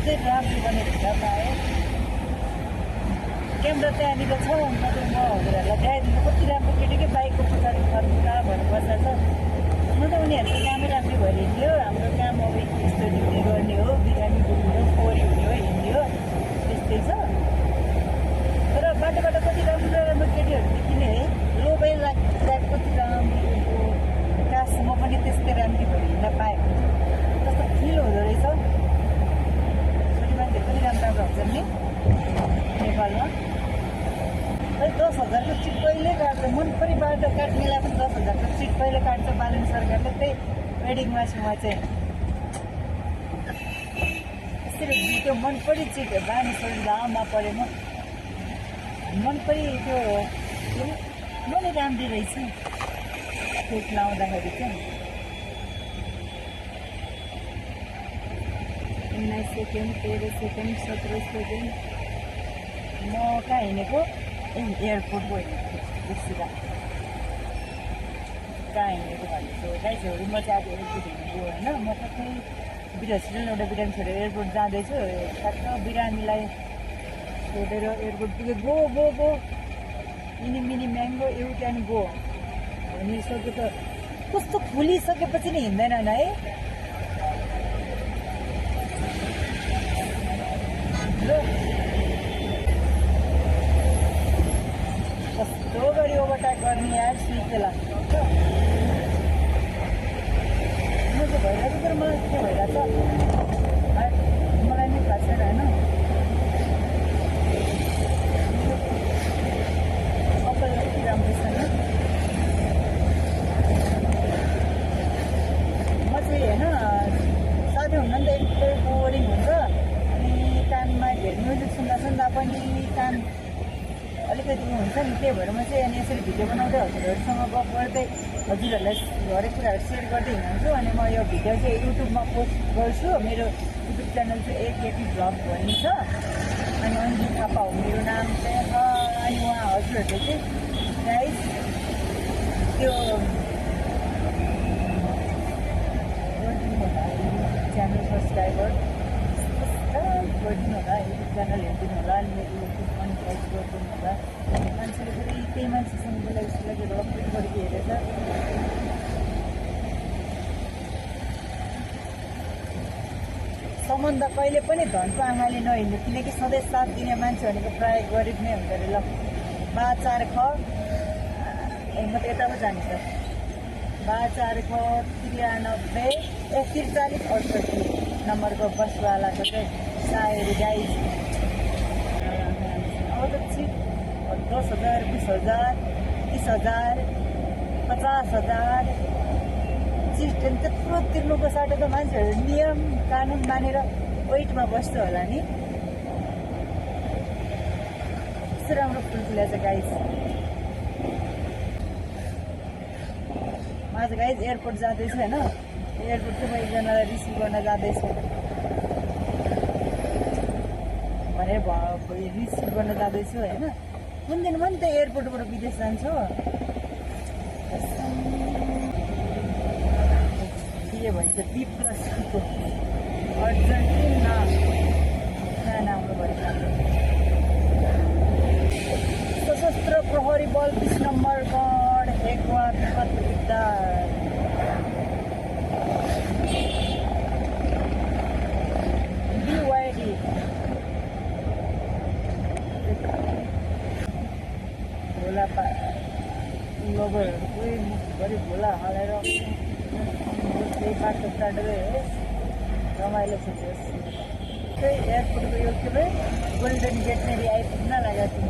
चाहिँ राम्रो गर्ने भिडियो पाएँ। क्यामेरा त्यहाँनिर छ, म हजुरहरूलाई देखाइदिनु कति राम्रो केटीकै बाइकको पछाडि फर्मुला भनेर बस्दा छ। म त उनीहरूको कामै राम्रै भइदियो। हाम्रो काम अब स्टोरी हुने गर्ने हो, बिरामी बोल्ने हो, फोरी हुने हो, हिँड्ने हो, त्यस्तै छ। तर बाटोबाट कति राम्रो राम्रो केटीहरू देखिने है, लोभै लाग्दा कति राम्रो कास म पनि त्यस्तै राम्री भएर हिँड्न पाएँ जस्तो फिल हुँदो रहेछ। छोरी मान्छे पनि राम्रो राम्रो हुन्छन् नि नेपालमा। खै 10,000को चिट कहिले काट्छ, मन परि बाटो काट्नेलाई पनि 10,000को चिट कहिले काट्छ बालन सरकारले। त्यही वेडिङमा छु म चाहिँ। यसरी त्यो मन परि चिट बानी छोरी लाममा पऱ्यो म मन परि त्यो मैले राम्री रहेछ केक लाउँदाखेरि चाहिँ। 19 सेकेन्ड 13 सेकेन्ड 17 सेकेन्ड म कहाँ हिँडेको एयरपोर्ट गयो बिर्सिँदा कहाँ हिँडेको भनेको गाइजहरू। म चाहिँ आज एयरपोर्ट हिँडेको होइन, म सबै हस्पिटल एउटा बिरामी छोडेर एयरपोर्ट जाँदैछु। ठ्याक्क बिरामीलाई छोडेर एयरपोर्ट पुग्यो। Go go go mini mini mango एउटा नि गो भनिसक्यो त। कस्तो खुलिसकेपछि नि हिँड्दैनन् है। कस्तो गरी ओभरटेक गर्ने यार सिकेला म चाहिँ भइरहेको। तर मलाई के भइरहेको छ मलाई नै थाहा छैन होइन। कपाल यति राम्रो छैन। म चाहिँ होइन साथी हुन्न नि त एकदमै बोरिङ हुन्छ। अनि कानमा धेरै म्युजिक सुन्दा सुन्दा पनि कान अलिकति हुन्छ नि। त्यही भएर म चाहिँ अनि यसरी भिडियो बनाउँदै हजुरहरूसँग गफ गर्दै हजुरहरूलाई हरेक कुराहरू सेयर गर्दै हिँड्छु। अनि म यो भिडियो चाहिँ युट्युबमा पोस्ट गर्छु। मेरो युट्युब च्यानल चाहिँ एकेपी भ्लग भन्ने छ। अनि अन्जु थापा हो मेरो नाम चाहिँ। अनि उहाँ हजुरहरूले चाहिँ गाइस त्यो च्यानल सब्सक्राइबर गरिदिनु होला, युट्युब च्यानल हेरिदिनु होला। अनि मेरो युट्युब मोनिटाइज गरिदिनु होला। मान्छेले फेरि त्यही मान्छेसँग बोलाइ उसको लागि रक्ट गरेको हेरेर सम्बन्ध कहिले पनि धनको आँखाले नहिँड्नु। किनकि सधैँ साथ दिने मान्छे भनेको प्रायः गरिब नै हुँदो रहेछ। ल 5-4 ख म त यता पो जाने छ। 5-4 ख 93 43 68 नम्बरको बसवालाको चाहिँ सायरी गाइज। अब त चिट 10,000 20,000 30,000 50,000 चिट त्यत्रो तिर्नुको साटो त मान्छेहरू नियम कानुन मानेर वेटमा बस्छ होला नि। कस्तो राम्रो फुल फुलेछ गाइज। म आज गाइज एयरपोर्ट जाँदैछु होइन। एयरपोर्ट चाहिँ म एकजनालाई रिसिभ गर्न जाँदैछु भनेर रिसिभ गर्न जाँदैछु होइन। कुन दिन पनि त एयरपोर्टबाट विदेश जान्छु। के भन्छ B+को अर्जेन्टिना आउनु भएछ। सशस्त्र प्रहरी बल 20 नम्बर गण एकवार पत्रकार BYD भोला लोगोहरू कोही मुखभरि भोला हालेर त्यही बाटो स्टार्ट गयो। रमाइलो छ त्यही एयरपोर्टको यो के भयो गोल्डन गेटनेरी आइपुग्न लागेको छु म।